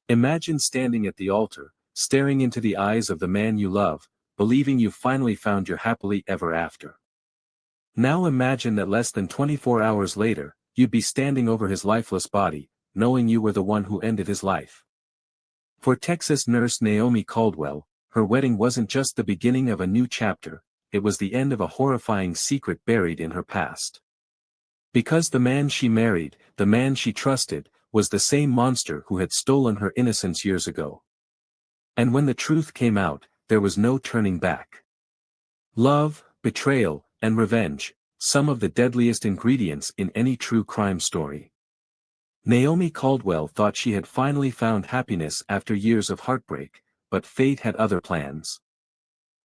Imagine standing at the altar, staring into the eyes of the man you love, believing you finally found your happily ever after. Now imagine that less than 24 hours later, you'd be standing over his lifeless body, knowing you were the one who ended his life. For Texas nurse Naomi Caldwell, her wedding wasn't just the beginning of a new chapter, it was the end of a horrifying secret buried in her past. Because the man she married, the man she trusted, was the same monster who had stolen her innocence years ago. And when the truth came out, there was no turning back. Love, betrayal, and revenge, some of the deadliest ingredients in any true crime story. Naomi Caldwell thought she had finally found happiness after years of heartbreak, but fate had other plans.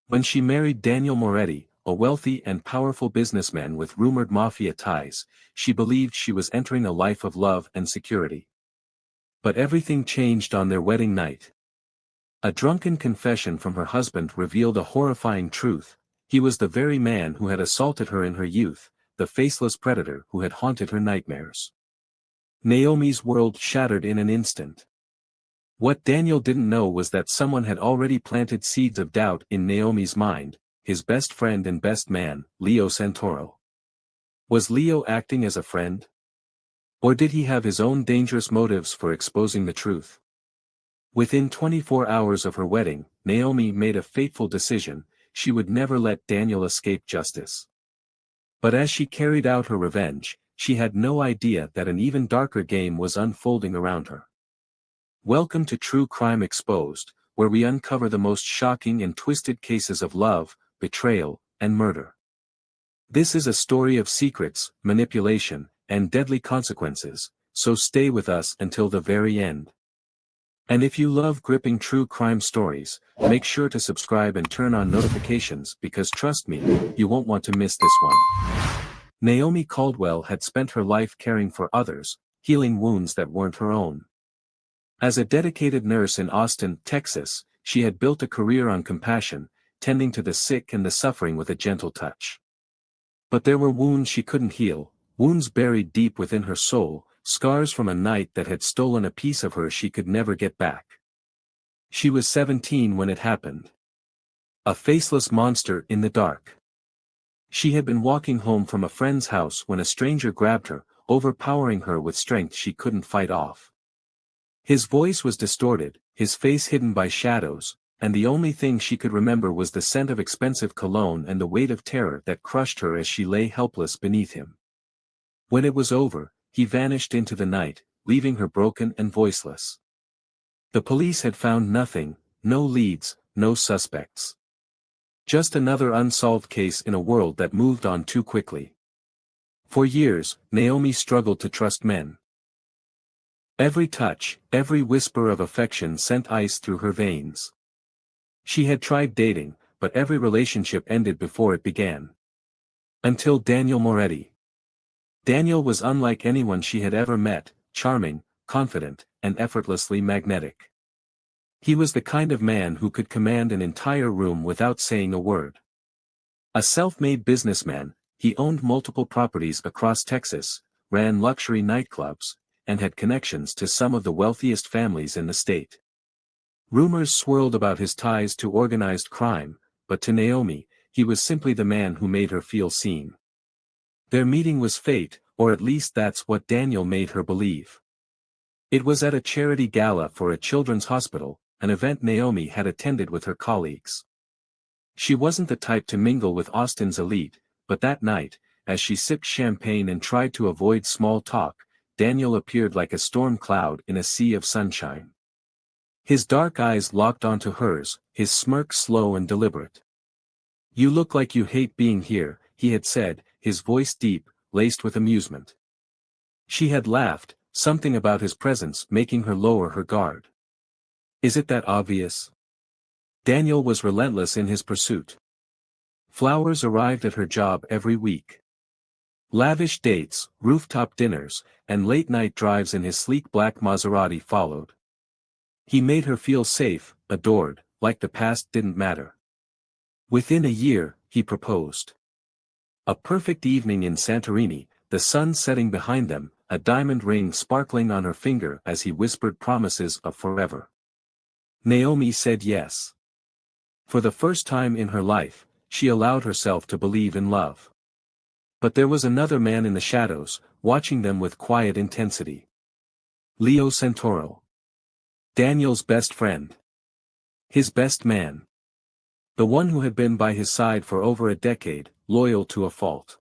When she married Daniel Moretti, a wealthy and powerful businessman with rumored mafia ties, she believed she was entering a life of love and security. But everything changed on their wedding night. A drunken confession from her husband revealed a horrifying truth: he was the very man who had assaulted her in her youth, the faceless predator who had haunted her nightmares. Naomi's world shattered in an instant. What Daniel didn't know was that someone had already planted seeds of doubt in Naomi's mind: his best friend and best man, Leo Santoro. Was Leo acting as a friend? Or did he have his own dangerous motives for exposing the truth? Within 24 hours of her wedding, Naomi made a fateful decision: she would never let Daniel escape justice. But as she carried out her revenge, she had no idea that an even darker game was unfolding around her. Welcome to True Crime Exposed, where we uncover the most shocking and twisted cases of love, betrayal, and murder. This is a story of secrets, manipulation, and deadly consequences, so stay with us until the very end. And if you love gripping true crime stories, make sure to subscribe and turn on notifications because trust me, you won't want to miss this one. Naomi Caldwell had spent her life caring for others, healing wounds that weren't her own. As a dedicated nurse in Austin, Texas, she had built a career on compassion, tending to the sick and the suffering with a gentle touch. But there were wounds she couldn't heal, wounds buried deep within her soul, scars from a night that had stolen a piece of her she could never get back. She was 17 when it happened. A faceless monster in the dark. She had been walking home from a friend's house when a stranger grabbed her, overpowering her with strength she couldn't fight off. His voice was distorted, his face hidden by shadows, and the only thing she could remember was the scent of expensive cologne and the weight of terror that crushed her as she lay helpless beneath him. When it was over, he vanished into the night, leaving her broken and voiceless. The police had found nothing, no leads, no suspects. Just another unsolved case in a world that moved on too quickly. For years, Naomi struggled to trust men. Every touch, every whisper of affection sent ice through her veins. She had tried dating, but every relationship ended before it began. Until Daniel Moretti. Daniel was unlike anyone she had ever met, charming, confident, and effortlessly magnetic. He was the kind of man who could command an entire room without saying a word. A self-made businessman, he owned multiple properties across Texas, ran luxury nightclubs, and had connections to some of the wealthiest families in the state. Rumors swirled about his ties to organized crime, but to Naomi, he was simply the man who made her feel seen. Their meeting was fate, or at least that's what Daniel made her believe. It was at a charity gala for a children's hospital, an event Naomi had attended with her colleagues. She wasn't the type to mingle with Austin's elite, but that night, as she sipped champagne and tried to avoid small talk, Daniel appeared like a storm cloud in a sea of sunshine. His dark eyes locked onto hers, his smirk slow and deliberate. "You look like you hate being here," he had said, his voice deep, laced with amusement. She had laughed, something about his presence making her lower her guard. "Is it that obvious?" Daniel was relentless in his pursuit. Flowers arrived at her job every week. Lavish dates, rooftop dinners, and late-night drives in his sleek black Maserati followed. He made her feel safe, adored, like the past didn't matter. Within a year, he proposed. A perfect evening in Santorini, the sun setting behind them, a diamond ring sparkling on her finger as he whispered promises of forever. Naomi said yes. For the first time in her life, she allowed herself to believe in love. But there was another man in the shadows, watching them with quiet intensity. Leo Santoro. Daniel's best friend. His best man. The one who had been by his side for over a decade, loyal to a fault.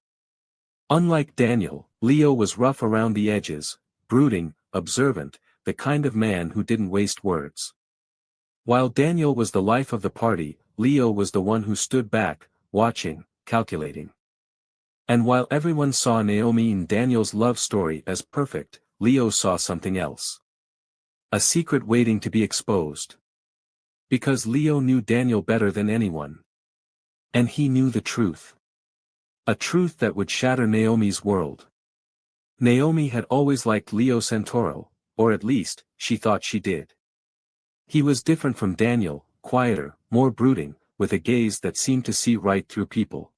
Unlike Daniel, Leo was rough around the edges, brooding, observant, the kind of man who didn't waste words. While Daniel was the life of the party, Leo was the one who stood back, watching, calculating. And while everyone saw Naomi and Daniel's love story as perfect, Leo saw something else. A secret waiting to be exposed. Because Leo knew Daniel better than anyone. And he knew the truth. A truth that would shatter Naomi's world. Naomi had always liked Leo Santoro, or at least, she thought she did. He was different from Daniel, quieter, more brooding, with a gaze that seemed to see right through people.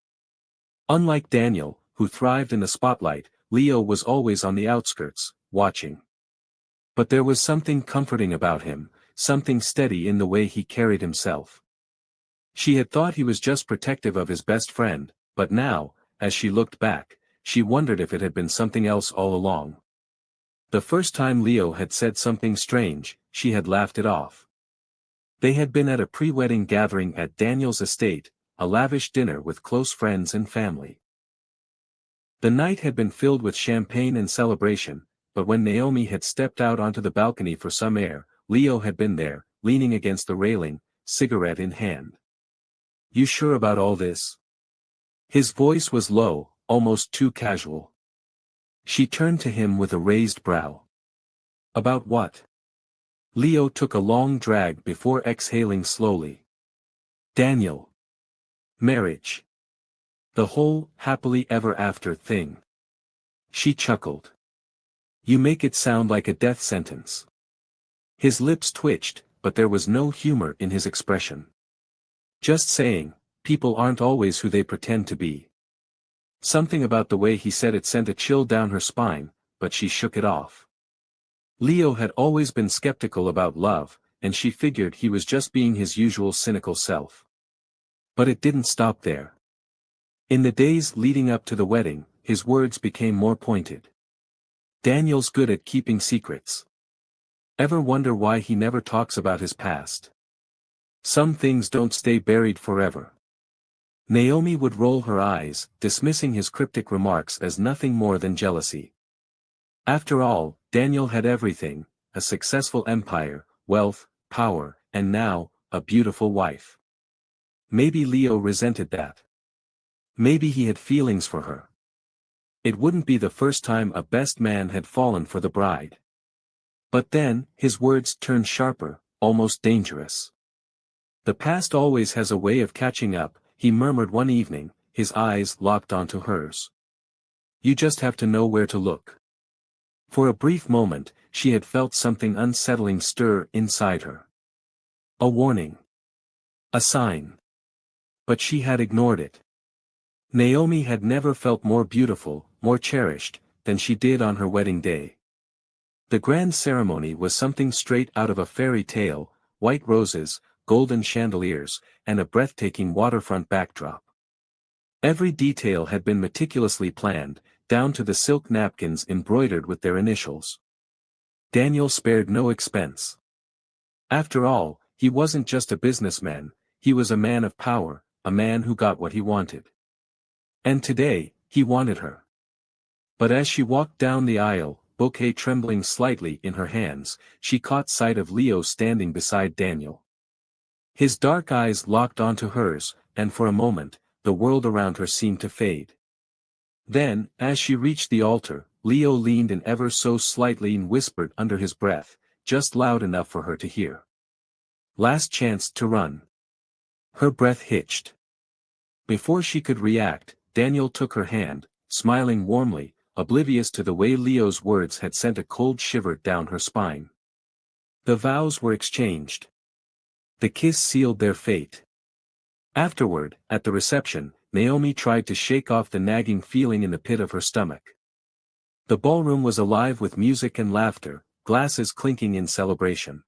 Unlike Daniel, who thrived in the spotlight, Leo was always on the outskirts, watching. But there was something comforting about him, something steady in the way he carried himself. She had thought he was just protective of his best friend, but now, as she looked back, she wondered if it had been something else all along. The first time Leo had said something strange, she had laughed it off. They had been at a pre-wedding gathering at Daniel's estate, a lavish dinner with close friends and family. The night had been filled with champagne and celebration, but when Naomi had stepped out onto the balcony for some air, Leo had been there, leaning against the railing, cigarette in hand. "You sure about all this?" His voice was low, almost too casual. She turned to him with a raised brow. "About what?" Leo took a long drag before exhaling slowly. "Daniel. Marriage. The whole happily ever after thing." She chuckled. "You make it sound like a death sentence." His lips twitched, but there was no humor in his expression. "Just saying, people aren't always who they pretend to be." Something about the way he said it sent a chill down her spine, but she shook it off. Leo had always been skeptical about love, and she figured he was just being his usual cynical self. But it didn't stop there. In the days leading up to the wedding, his words became more pointed. "Daniel's good at keeping secrets. Ever wonder why he never talks about his past? Some things don't stay buried forever." Naomi would roll her eyes, dismissing his cryptic remarks as nothing more than jealousy. After all, Daniel had everything: a successful empire, wealth, power, and now, a beautiful wife. Maybe Leo resented that. Maybe he had feelings for her. It wouldn't be the first time a best man had fallen for the bride. But then, his words turned sharper, almost dangerous. "The past always has a way of catching up," he murmured one evening, his eyes locked onto hers. "You just have to know where to look." For a brief moment, she had felt something unsettling stir inside her. A warning. A sign. But she had ignored it. Naomi had never felt more beautiful, more cherished, than she did on her wedding day. The grand ceremony was something straight out of a fairy tale: white roses, golden chandeliers, and a breathtaking waterfront backdrop. Every detail had been meticulously planned, down to the silk napkins embroidered with their initials. Daniel spared no expense. After all, he wasn't just a businessman, he was a man of power, a man who got what he wanted. And today, he wanted her. But as she walked down the aisle, bouquet trembling slightly in her hands, she caught sight of Leo standing beside Daniel. His dark eyes locked onto hers, and for a moment, the world around her seemed to fade. Then, as she reached the altar, Leo leaned in ever so slightly and whispered under his breath, just loud enough for her to hear. "Last chance to run." Her breath hitched. Before she could react, Daniel took her hand, smiling warmly, oblivious to the way Leo's words had sent a cold shiver down her spine. The vows were exchanged. The kiss sealed their fate. Afterward, at the reception, Naomi tried to shake off the nagging feeling in the pit of her stomach. The ballroom was alive with music and laughter, glasses clinking in celebration.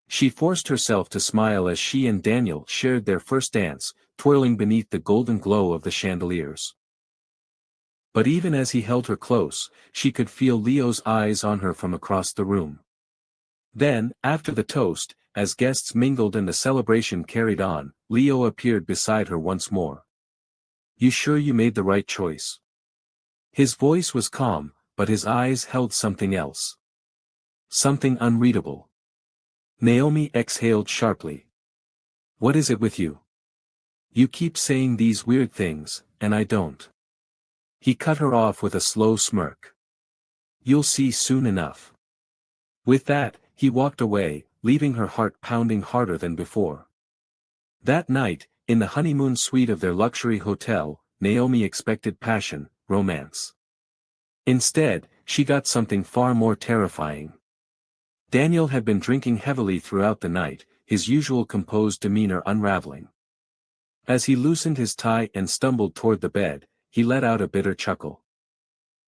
She forced herself to smile as she and Daniel shared their first dance, twirling beneath the golden glow of the chandeliers. But even as he held her close, she could feel Leo's eyes on her from across the room. Then, after the toast, as guests mingled and the celebration carried on, Leo appeared beside her once more. "You sure you made the right choice?" His voice was calm, but his eyes held something else. Something unreadable. Naomi exhaled sharply. "What is it with you? You keep saying these weird things, and I don't." He cut her off with a slow smirk. "You'll see soon enough." With that, he walked away, leaving her heart pounding harder than before. That night, in the honeymoon suite of their luxury hotel, Naomi expected passion, romance. Instead, she got something far more terrifying. Daniel had been drinking heavily throughout the night, his usual composed demeanor unraveling. As he loosened his tie and stumbled toward the bed, he let out a bitter chuckle.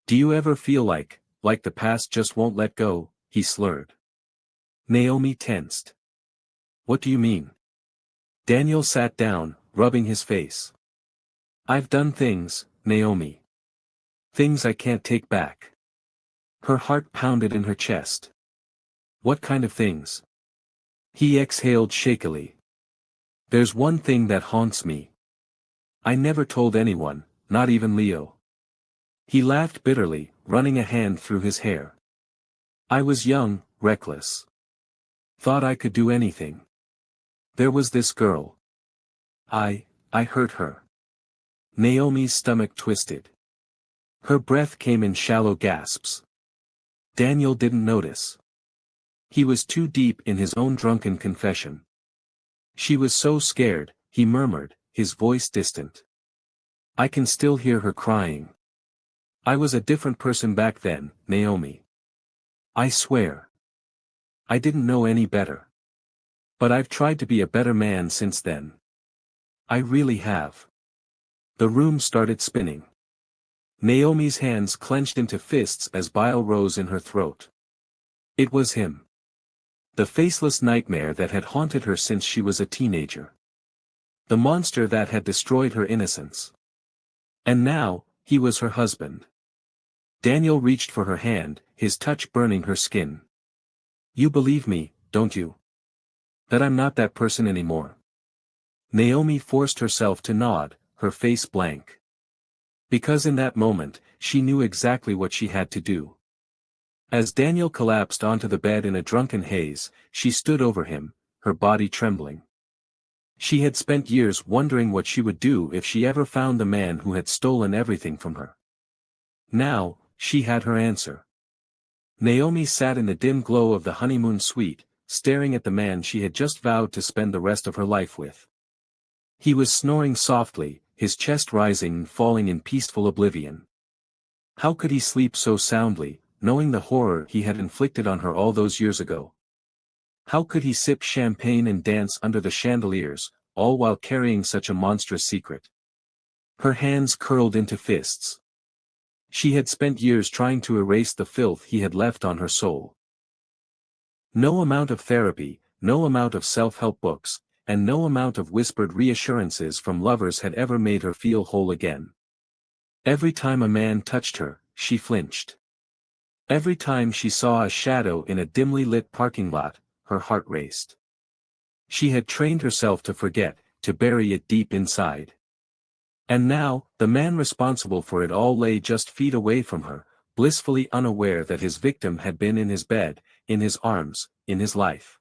"Do you ever feel like the past just won't let go?" he slurred. Naomi tensed. "What do you mean?" Daniel sat down, rubbing his face. "I've done things, Naomi. Things I can't take back." Her heart pounded in her chest. "What kind of things?" He exhaled shakily. "There's one thing that haunts me. I never told anyone, not even Leo." He laughed bitterly, running a hand through his hair. "I was young, reckless. Thought I could do anything. There was this girl. I hurt her." Naomi's stomach twisted. Her breath came in shallow gasps. Daniel didn't notice. He was too deep in his own drunken confession. "She was so scared," he murmured, his voice distant. "I can still hear her crying. I was a different person back then, Naomi. I swear. I didn't know any better. But I've tried to be a better man since then. I really have." The room started spinning. Naomi's hands clenched into fists as bile rose in her throat. It was him. The faceless nightmare that had haunted her since she was a teenager. The monster that had destroyed her innocence. And now, he was her husband. Daniel reached for her hand, his touch burning her skin. "You believe me, don't you? That I'm not that person anymore?" Naomi forced herself to nod, her face blank. Because in that moment, she knew exactly what she had to do. As Daniel collapsed onto the bed in a drunken haze, she stood over him, her body trembling. She had spent years wondering what she would do if she ever found the man who had stolen everything from her. Now, she had her answer. Naomi sat in the dim glow of the honeymoon suite, staring at the man she had just vowed to spend the rest of her life with. He was snoring softly, his chest rising and falling in peaceful oblivion. How could he sleep so soundly, knowing the horror he had inflicted on her all those years ago? How could he sip champagne and dance under the chandeliers, all while carrying such a monstrous secret? Her hands curled into fists. She had spent years trying to erase the filth he had left on her soul. No amount of therapy, no amount of self-help books, and no amount of whispered reassurances from lovers had ever made her feel whole again. Every time a man touched her, she flinched. Every time she saw a shadow in a dimly lit parking lot, her heart raced. She had trained herself to forget, to bury it deep inside. And now, the man responsible for it all lay just feet away from her, blissfully unaware that his victim had been in his bed, in his arms, in his life.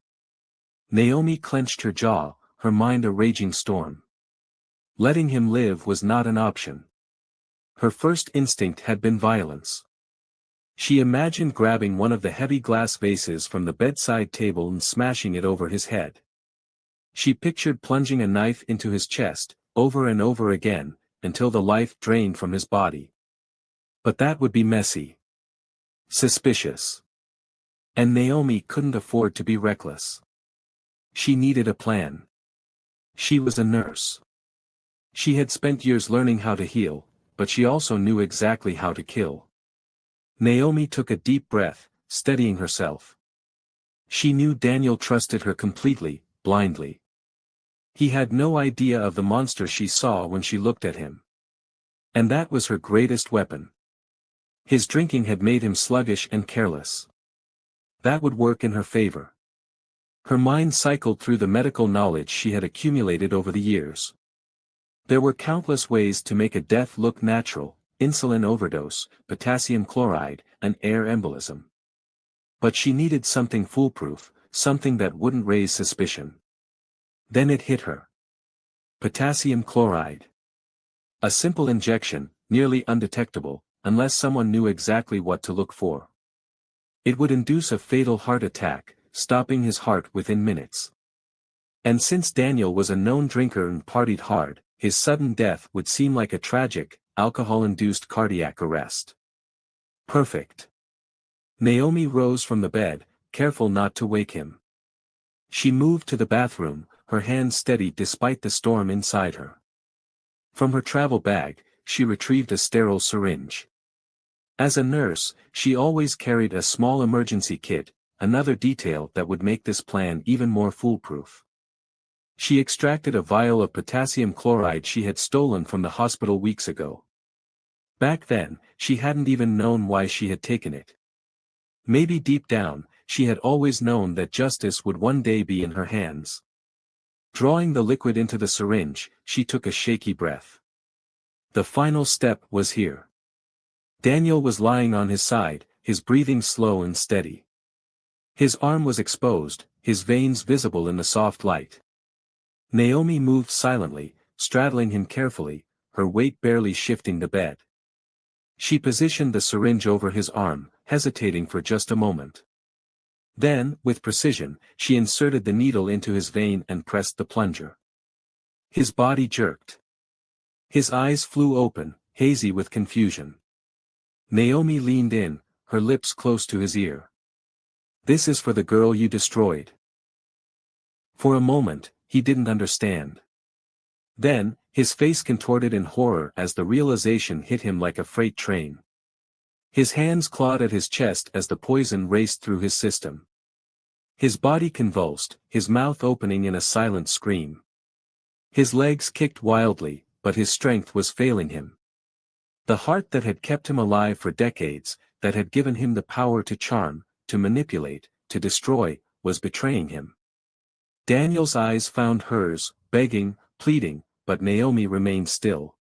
Naomi clenched her jaw, her mind a raging storm. Letting him live was not an option. Her first instinct had been violence. She imagined grabbing one of the heavy glass vases from the bedside table and smashing it over his head. She pictured plunging a knife into his chest, over and over again, until the life drained from his body. But that would be messy. Suspicious. And Naomi couldn't afford to be reckless. She needed a plan. She was a nurse. She had spent years learning how to heal, but she also knew exactly how to kill. Naomi took a deep breath, steadying herself. She knew Daniel trusted her completely, blindly. He had no idea of the monster she saw when she looked at him. And that was her greatest weapon. His drinking had made him sluggish and careless. That would work in her favor. Her mind cycled through the medical knowledge she had accumulated over the years. There were countless ways to make a death look natural: insulin overdose, potassium chloride, an air embolism. But she needed something foolproof, something that wouldn't raise suspicion. Then it hit her. Potassium chloride. A simple injection, nearly undetectable, unless someone knew exactly what to look for. It would induce a fatal heart attack, stopping his heart within minutes. And since Daniel was a known drinker and partied hard, his sudden death would seem like a tragic, alcohol-induced cardiac arrest. Perfect. Naomi rose from the bed, careful not to wake him. She moved to the bathroom, her hands steady despite the storm inside her. From her travel bag, she retrieved a sterile syringe. As a nurse, she always carried a small emergency kit, another detail that would make this plan even more foolproof. She extracted a vial of potassium chloride she had stolen from the hospital weeks ago. Back then, she hadn't even known why she had taken it. Maybe deep down, she had always known that justice would one day be in her hands. Drawing the liquid into the syringe, she took a shaky breath. The final step was here. Daniel was lying on his side, his breathing slow and steady. His arm was exposed, his veins visible in the soft light. Naomi moved silently, straddling him carefully, her weight barely shifting the bed. She positioned the syringe over his arm, hesitating for just a moment. Then, with precision, she inserted the needle into his vein and pressed the plunger. His body jerked. His eyes flew open, hazy with confusion. Naomi leaned in, her lips close to his ear. "This is for the girl you destroyed." For a moment, he didn't understand. Then, his face contorted in horror as the realization hit him like a freight train. His hands clawed at his chest as the poison raced through his system. His body convulsed, his mouth opening in a silent scream. His legs kicked wildly, but his strength was failing him. The heart that had kept him alive for decades, that had given him the power to charm, to manipulate, to destroy, was betraying him. Daniel's eyes found hers, begging, pleading, but Naomi remained still.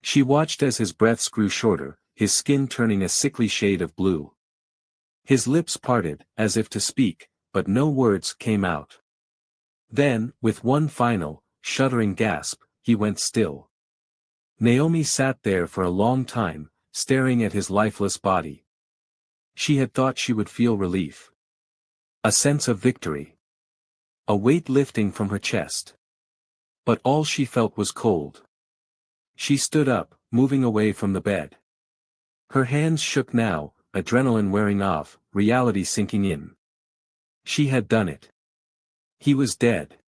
She watched as his breaths grew shorter, his skin turning a sickly shade of blue. His lips parted, as if to speak, but no words came out. Then, with one final, shuddering gasp, he went still. Naomi sat there for a long time, staring at his lifeless body. She had thought she would feel relief. A sense of victory. A weight lifting from her chest. But all she felt was cold. She stood up, moving away from the bed. Her hands shook now, adrenaline wearing off, reality sinking in. She had done it. He was dead.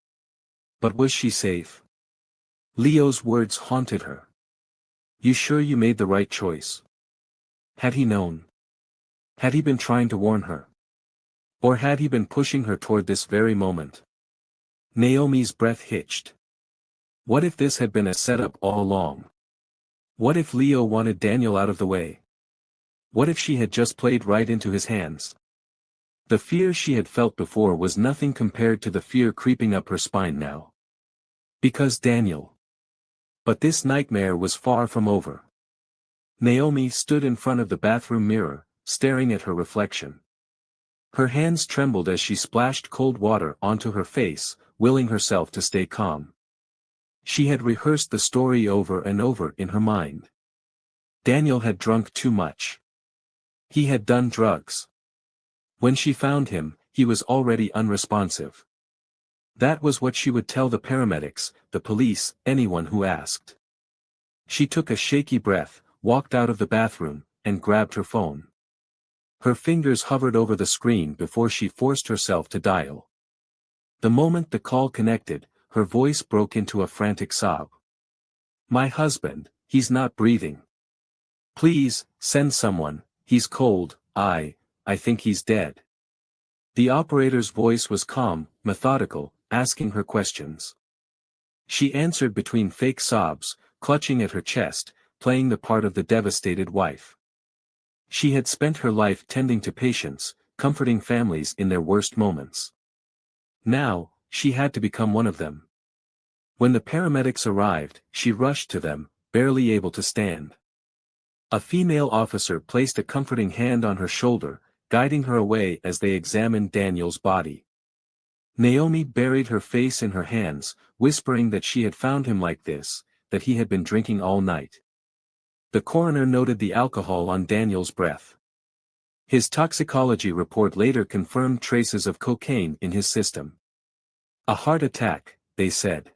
But was she safe? Leo's words haunted her. "You sure you made the right choice?" Had he known? Had he been trying to warn her? Or had he been pushing her toward this very moment? Naomi's breath hitched. What if this had been a setup all along? What if Leo wanted Daniel out of the way? What if she had just played right into his hands? The fear she had felt before was nothing compared to the fear creeping up her spine now. Because Daniel. But this nightmare was far from over. Naomi stood in front of the bathroom mirror, staring at her reflection. Her hands trembled as she splashed cold water onto her face, willing herself to stay calm. She had rehearsed the story over and over in her mind. Daniel had drunk too much. He had done drugs. When she found him, he was already unresponsive. That was what she would tell the paramedics, the police, anyone who asked. She took a shaky breath, walked out of the bathroom, and grabbed her phone. Her fingers hovered over the screen before she forced herself to dial. The moment the call connected, her voice broke into a frantic sob. "My husband, he's not breathing. Please, send someone, He's cold. I think he's dead. The operator's voice was calm, methodical, asking her questions. She answered between fake sobs, clutching at her chest, playing the part of the devastated wife. She had spent her life tending to patients, comforting families in their worst moments. Now, she had to become one of them. When the paramedics arrived, she rushed to them, barely able to stand. A female officer placed a comforting hand on her shoulder, guiding her away as they examined Daniel's body. Naomi buried her face in her hands, whispering that she had found him like this, that he had been drinking all night. The coroner noted the alcohol on Daniel's breath. His toxicology report later confirmed traces of cocaine in his system. A heart attack, they said.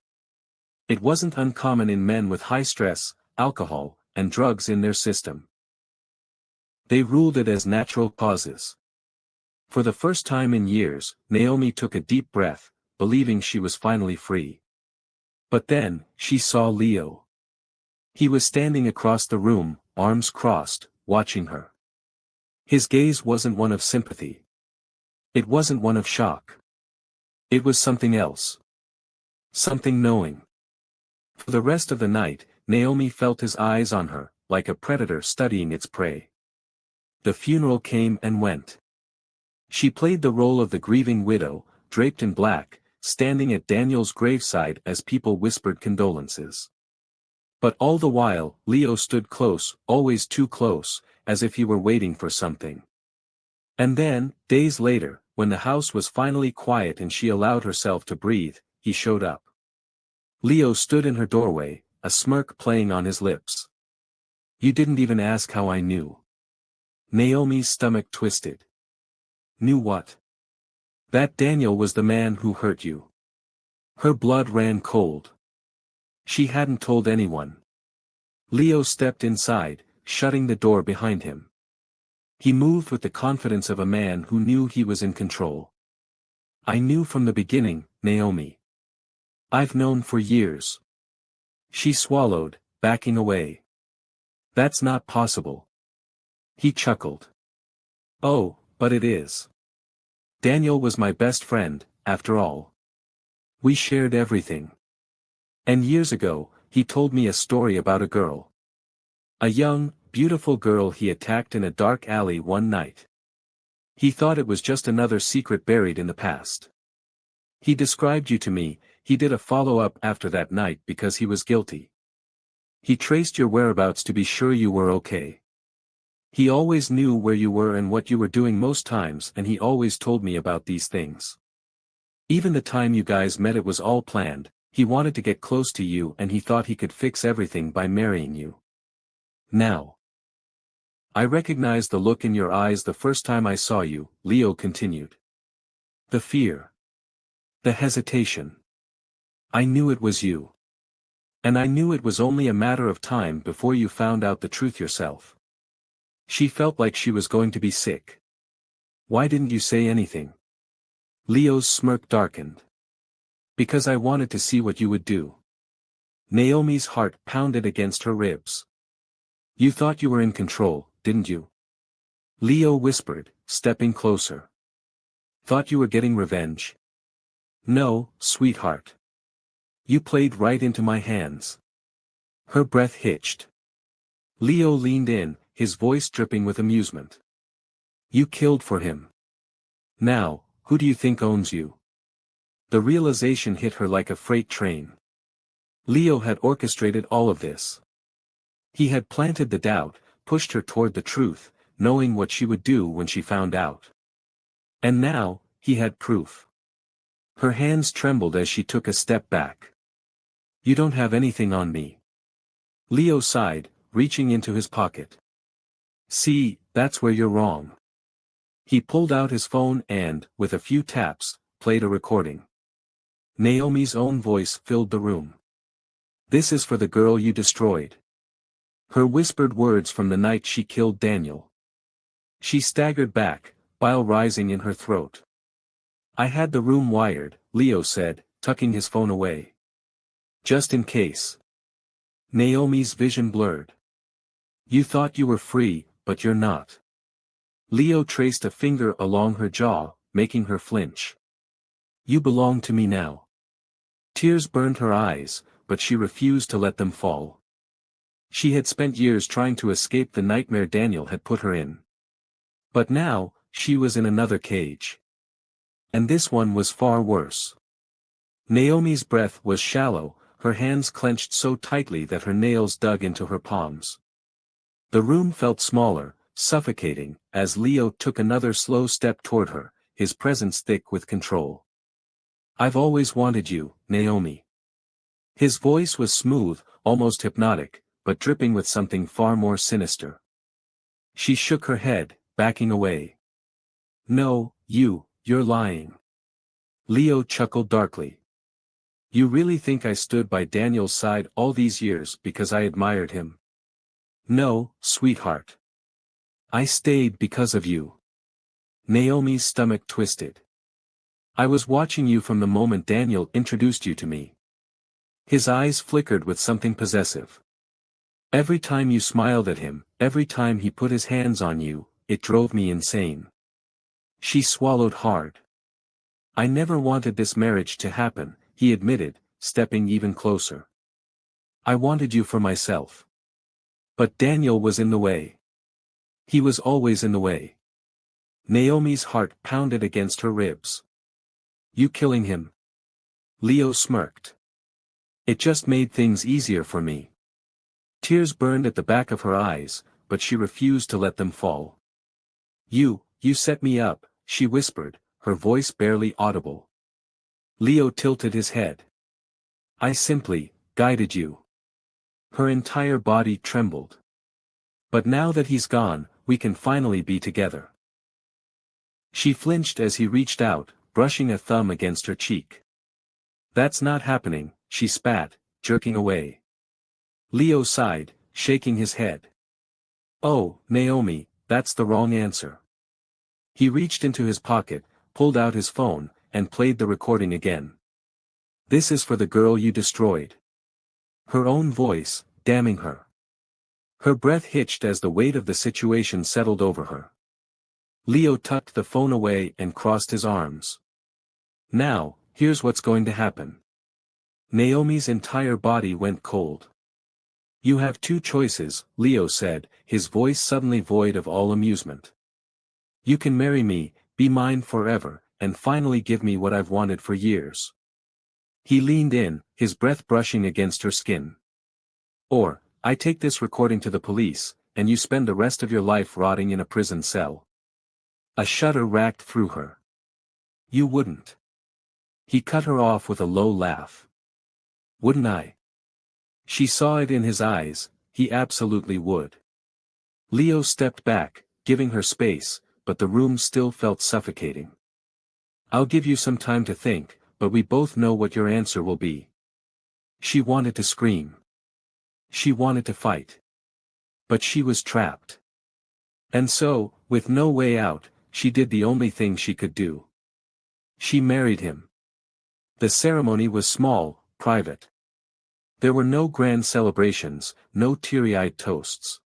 It wasn't uncommon in men with high stress, alcohol, and drugs in their system. They ruled it as natural causes. For the first time in years, Naomi took a deep breath, believing she was finally free. But then, she saw Leo. He was standing across the room, arms crossed, watching her. His gaze wasn't one of sympathy. It wasn't one of shock. It was something else. Something knowing. For the rest of the night, Naomi felt his eyes on her, like a predator studying its prey. The funeral came and went. She played the role of the grieving widow, draped in black, standing at Daniel's graveside as people whispered condolences. But all the while, Leo stood close, always too close, as if he were waiting for something. And then, days later, when the house was finally quiet and she allowed herself to breathe, he showed up. Leo stood in her doorway, a smirk playing on his lips. "You didn't even ask how I knew." Naomi's stomach twisted. "Knew what?" "That Daniel was the man who hurt you." Her blood ran cold. She hadn't told anyone. Leo stepped inside, shutting the door behind him. He moved with the confidence of a man who knew he was in control. "I knew from the beginning, Naomi. I've known for years." She swallowed, backing away. "That's not possible." He chuckled. "Oh, but it is. Daniel was my best friend, after all. We shared everything. And years ago, he told me a story about a girl. A young, beautiful girl he attacked in a dark alley one night. He thought it was just another secret buried in the past. He described you to me. He did a follow-up after that night because he was guilty. He traced your whereabouts to be sure you were okay. He always knew where you were and what you were doing most times, and he always told me about these things. Even the time you guys met, it was all planned. He wanted to get close to you and he thought he could fix everything by marrying you. Now. I recognized the look in your eyes the first time I saw you," Leo continued. "The fear. The hesitation. I knew it was you. And I knew it was only a matter of time before you found out the truth yourself." She felt like she was going to be sick. "Why didn't you say anything?" Leo's smirk darkened. "Because I wanted to see what you would do." Naomi's heart pounded against her ribs. "You thought you were in control, didn't you?" Leo whispered, stepping closer. "Thought you were getting revenge?" "No, sweetheart. You played right into my hands." Her breath hitched. Leo leaned in, his voice dripping with amusement. "You killed for him. Now, who do you think owns you?" The realization hit her like a freight train. Leo had orchestrated all of this. He had planted the doubt, pushed her toward the truth, knowing what she would do when she found out. And now, he had proof. Her hands trembled as she took a step back. "You don't have anything on me." Leo sighed, reaching into his pocket. "See, that's where you're wrong." He pulled out his phone and, with a few taps, played a recording. Naomi's own voice filled the room. "This is for the girl you destroyed." Her whispered words from the night she killed Daniel. She staggered back, bile rising in her throat. "I had the room wired," Leo said, tucking his phone away. "Just in case." Naomi's vision blurred. "You thought you were free, but you're not." Leo traced a finger along her jaw, making her flinch. You belong to me now. Tears burned her eyes, but she refused to let them fall. She had spent years trying to escape the nightmare Daniel had put her in. But now, she was in another cage. And this one was far worse. Naomi's breath was shallow, her hands clenched so tightly that her nails dug into her palms. The room felt smaller, suffocating, as Leo took another slow step toward her, his presence thick with control. I've always wanted you, Naomi. His voice was smooth, almost hypnotic, but dripping with something far more sinister. She shook her head, backing away. No, you're lying. Leo chuckled darkly. You really think I stood by Daniel's side all these years because I admired him? No, sweetheart. I stayed because of you. Naomi's stomach twisted. I was watching you from the moment Daniel introduced you to me. His eyes flickered with something possessive. Every time you smiled at him, every time he put his hands on you, it drove me insane. She swallowed hard. I never wanted this marriage to happen, he admitted, stepping even closer. I wanted you for myself. But Daniel was in the way. He was always in the way. Naomi's heart pounded against her ribs. You killing him? Leo smirked. It just made things easier for me. Tears burned at the back of her eyes, but she refused to let them fall. You set me up, she whispered, her voice barely audible. Leo tilted his head. I simply guided you. Her entire body trembled. But now that he's gone, we can finally be together. She flinched as he reached out, brushing a thumb against her cheek. That's not happening, she spat, jerking away. Leo sighed, shaking his head. Oh, Naomi, that's the wrong answer. He reached into his pocket, pulled out his phone, and played the recording again. This is for the girl you destroyed. Her own voice, damning her. Her breath hitched as the weight of the situation settled over her. Leo tucked the phone away and crossed his arms. Now, here's what's going to happen. Naomi's entire body went cold. You have two choices, Leo said, his voice suddenly void of all amusement. You can marry me, be mine forever, and finally give me what I've wanted for years. He leaned in, his breath brushing against her skin. Or, I take this recording to the police, and you spend the rest of your life rotting in a prison cell. A shudder racked through her. You wouldn't. He cut her off with a low laugh. Wouldn't I? She saw it in his eyes, he absolutely would. Leo stepped back, giving her space, but the room still felt suffocating. I'll give you some time to think, but we both know what your answer will be. She wanted to scream. She wanted to fight. But she was trapped. And so, with no way out, she did the only thing she could do. She married him. The ceremony was small, private. There were no grand celebrations, no teary-eyed toasts.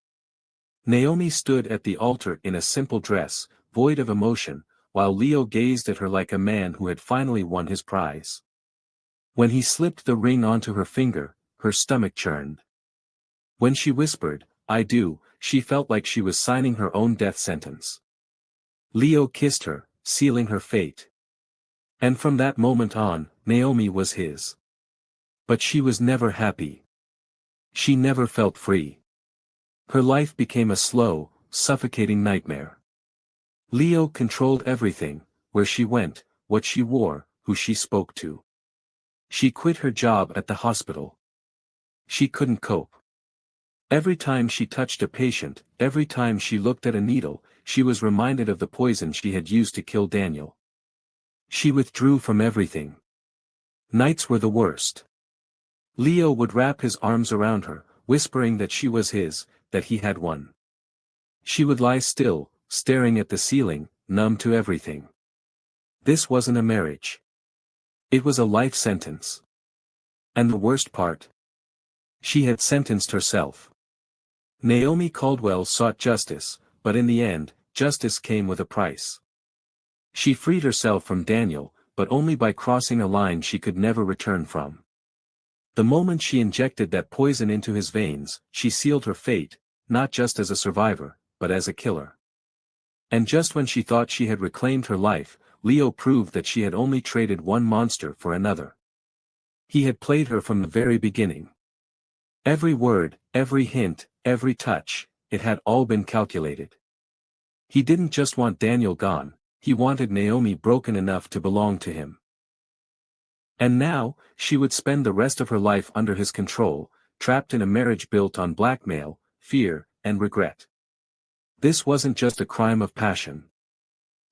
Naomi stood at the altar in a simple dress, void of emotion, while Leo gazed at her like a man who had finally won his prize. When he slipped the ring onto her finger, her stomach churned. When she whispered, I do, she felt like she was signing her own death sentence. Leo kissed her, sealing her fate. And from that moment on, Naomi was his. But she was never happy. She never felt free. Her life became a slow, suffocating nightmare. Leo controlled everything, where she went, what she wore, who she spoke to. She quit her job at the hospital. She couldn't cope. Every time she touched a patient, every time she looked at a needle, she was reminded of the poison she had used to kill Daniel. She withdrew from everything. Nights were the worst. Leo would wrap his arms around her, whispering that she was his, that he had won. She would lie still, staring at the ceiling, numb to everything. This wasn't a marriage. It was a life sentence. And the worst part? She had sentenced herself. Naomi Caldwell sought justice, but in the end, justice came with a price. She freed herself from Daniel, but only by crossing a line she could never return from. The moment she injected that poison into his veins, she sealed her fate, not just as a survivor, but as a killer. And just when she thought she had reclaimed her life, Leo proved that she had only traded one monster for another. He had played her from the very beginning. Every word, every hint, every touch, it had all been calculated. He didn't just want Daniel gone, he wanted Naomi broken enough to belong to him. And now, she would spend the rest of her life under his control, trapped in a marriage built on blackmail, fear, and regret. This wasn't just a crime of passion.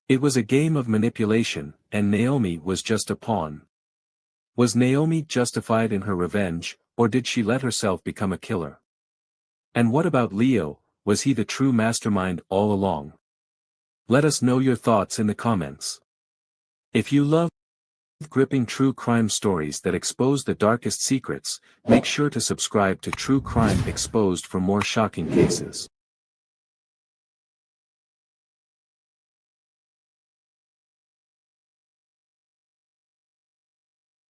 It was a game of manipulation, and Naomi was just a pawn. Was Naomi justified in her revenge, or did she let herself become a killer? And what about Leo, was he the true mastermind all along? Let us know your thoughts in the comments. If you love gripping true crime stories that expose the darkest secrets, make sure to subscribe to True Crime Exposed for more shocking cases.